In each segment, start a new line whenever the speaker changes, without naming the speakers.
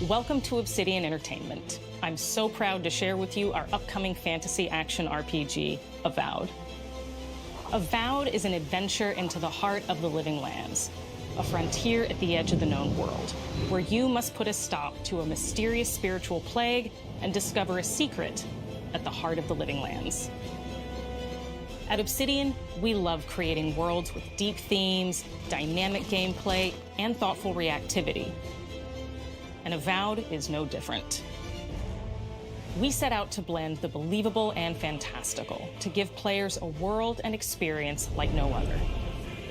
Welcome to Obsidian Entertainment. I'm so proud to share with you our upcoming fantasy action RPG, Avowed. Avowed is an adventure into the heart of the living lands, a frontier at the edge of the known world, where you must put a stop to a mysterious spiritual plague and discover a secret at the heart of the living lands. At Obsidian, we love creating worlds with deep themes, dynamic gameplay, and thoughtful reactivity. And Avowed is no different. We set out to blend the believable and fantastical to give players a world and experience like no other.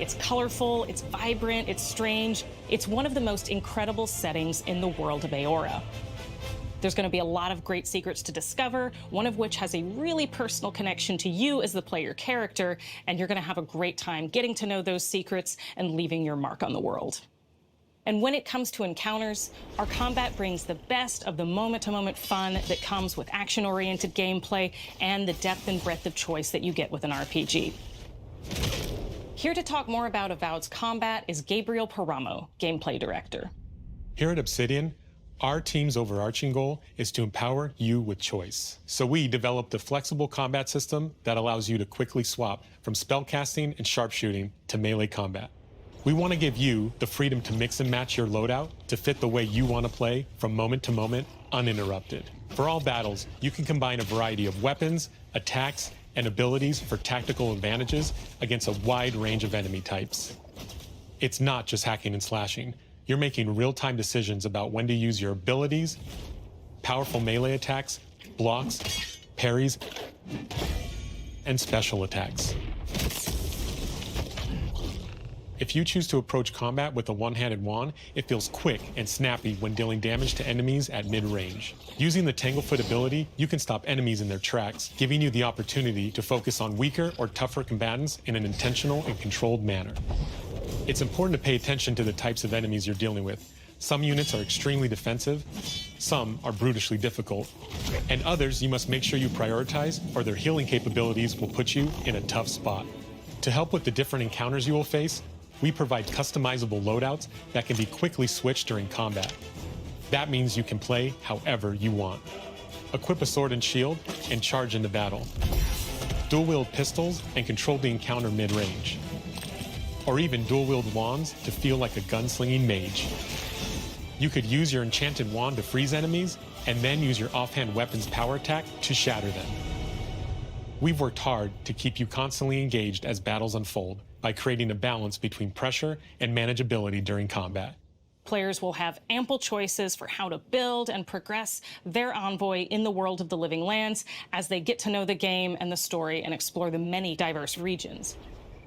It's colorful, it's vibrant, it's strange. It's one of the most incredible settings in the world of Eora. There's going to be a lot of great secrets to discover, one of which has a really personal connection to you as the player character, and you're going to have a great time getting to know those secrets and leaving your mark on the world. And when it comes to encounters, our combat brings the best of the moment-to-moment fun that comes with action-oriented gameplay and the depth and breadth of choice that you get with an RPG. Here to talk more about Avowed's combat is Gabriel Paramo, Gameplay Director.
Here at Obsidian, our team's overarching goal is to empower you with choice. So we developed a flexible combat system that allows you to quickly swap from spellcasting and sharpshooting to melee combat. We want to give you the freedom to mix and match your loadout to fit the way you want to play from moment to moment, uninterrupted. For all battles, you can combine a variety of weapons, attacks, and abilities for tactical advantages against a wide range of enemy types. It's not just hacking and slashing. You're making real-time decisions about when to use your abilities, powerful melee attacks, blocks, parries, and special attacks. If you choose to approach combat with a one-handed wand, it feels quick and snappy when dealing damage to enemies at mid-range. Using the Tanglefoot ability, you can stop enemies in their tracks, giving you the opportunity to focus on weaker or tougher combatants in an intentional and controlled manner. It's important to pay attention to the types of enemies you're dealing with. Some units are extremely defensive, some are brutishly difficult, and others you must make sure you prioritize or their healing capabilities will put you in a tough spot. To help with the different encounters you will face, we provide customizable loadouts that can be quickly switched during combat. That means you can play however you want. Equip a sword and shield and charge into battle. Dual-wield pistols and control the encounter mid-range. Or even dual-wield wands to feel like a gunslinging mage. You could use your enchanted wand to freeze enemies and then use your offhand weapon's power attack to shatter them. We've worked hard to keep you constantly engaged as battles unfold by creating a balance between pressure and manageability during combat.
Players will have ample choices for how to build and progress their envoy in the world of the living lands as they get to know the game and the story and explore the many diverse regions.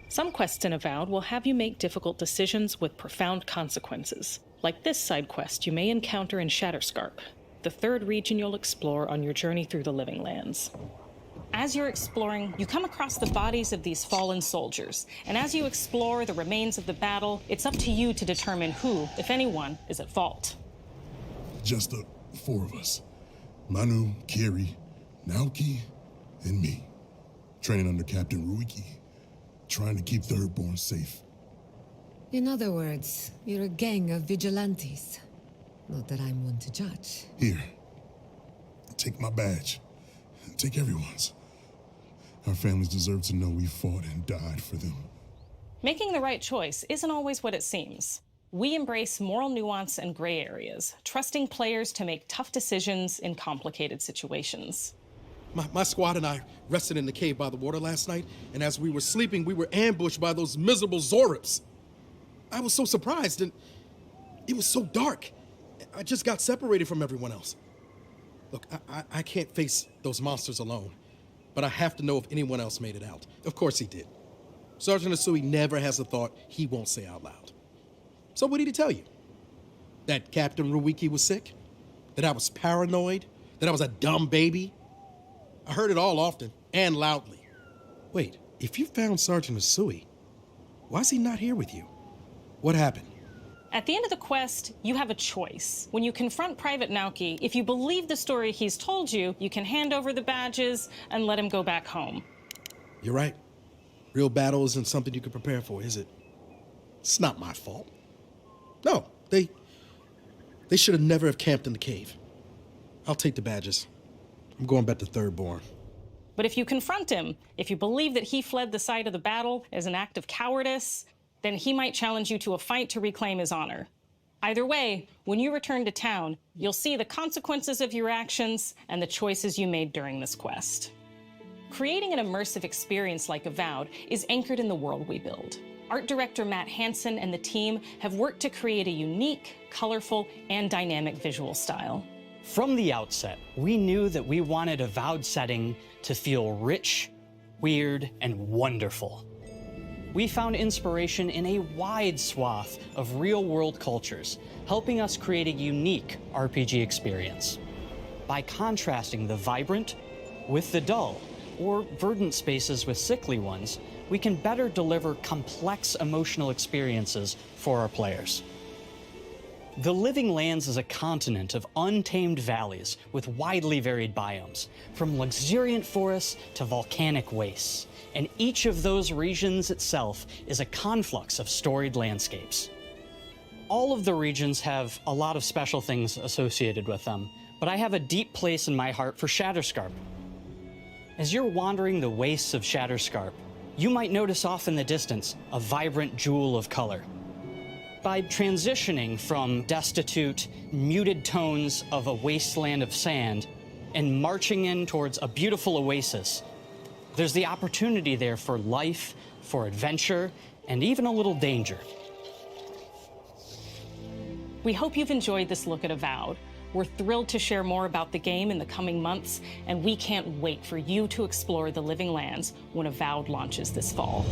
Some quests in Avowed will have you make difficult decisions with profound consequences, like this side quest you may encounter in Shatterscarp, the third region you'll explore on your journey through the living lands. As you're exploring, you come across the bodies of these fallen soldiers, and as you explore the remains of the battle, it's up to you to determine who, if anyone, is at fault.
Just the four of us. Manu, Kiri, Naoki, and me. Training under Captain Ruiki, trying to keep Thirdborn safe.
In other words, you're a gang of vigilantes. Not that I'm one to judge.
Here, take my badge. Take everyone's. Our families deserve to know we fought and died for them.
Making the right choice isn't always what it seems. We embrace moral nuance and gray areas, trusting players to make tough decisions in complicated situations.
My squad and I rested in the cave by the water last night, and as we were sleeping, we were ambushed by those miserable Zorips. I was so surprised, and it was so dark. I just got separated from everyone else. Look, I can't face those monsters alone, but I have to know if anyone else made it out. Of course he did. Sergeant Asui never has a thought he won't say out loud. So what did he tell you? That Captain Ruiki was sick? That I was paranoid? That I was a dumb baby? I heard it all often and loudly. Wait, if you found Sergeant Asui, why is he not here with you? What happened?
At the end of the quest, you have a choice. When you confront Private Naoki, if you believe the story he's told you, you can hand over the badges and let him go back home.
You're right. Real battle isn't something you can prepare for, is it? It's not my fault. No, they They should have never have camped in the cave. I'll take the badges. I'm going back to Thirdborn.
But if you confront him, if you believe that he fled the site of the battle as an act of cowardice, then he might challenge you to a fight to reclaim his honor. Either way, when you return to town, you'll see the consequences of your actions and the choices you made during this quest. Creating an immersive experience like Avowed is anchored in the world we build. Art director Matt Hansen and the team have worked to create a unique, colorful, and dynamic visual style.
From the outset, we knew that we wanted Avowed setting to feel rich, weird, and wonderful. We found inspiration in a wide swath of real-world cultures, helping us create a unique RPG experience. By contrasting the vibrant with the dull, or verdant spaces with sickly ones, we can better deliver complex emotional experiences for our players. The Living Lands is a continent of untamed valleys with widely varied biomes, from luxuriant forests to volcanic wastes, and each of those regions itself is a conflux of storied landscapes. All of the regions have a lot of special things associated with them, but I have a deep place in my heart for Shatterscarp. As you're wandering the wastes of Shatterscarp, you might notice off in the distance a vibrant jewel of color. By transitioning from destitute, muted tones of a wasteland of sand and marching in towards a beautiful oasis, there's the opportunity there for life, for adventure, and even a little danger.
We hope you've enjoyed this look at Avowed. We're thrilled to share more about the game in the coming months, and we can't wait for you to explore the Living Lands when Avowed launches this fall.